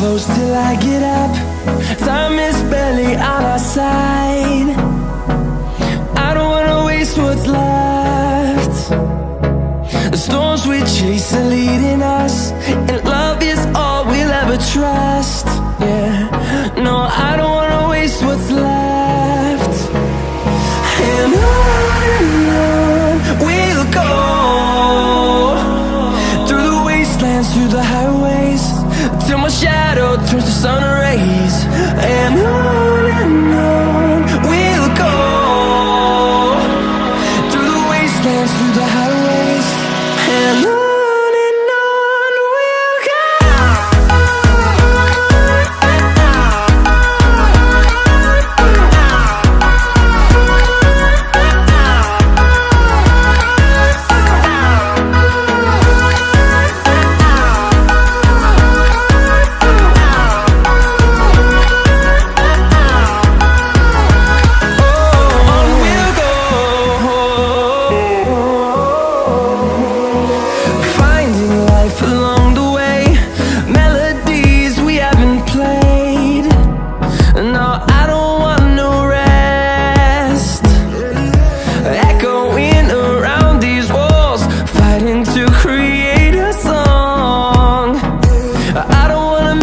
close till I get up. Time is barely on our side. I don't wanna waste what's left. The storms we chase are leading us, and love is all we'll ever trust. Yeah, no, I don't wanna waste what's left. And on we'll go, through the wastelands, through the highways, till my shadow turns to sun rays. And on we'll go, through the wastelands, through the highways, and on. To create a song, I don't wanna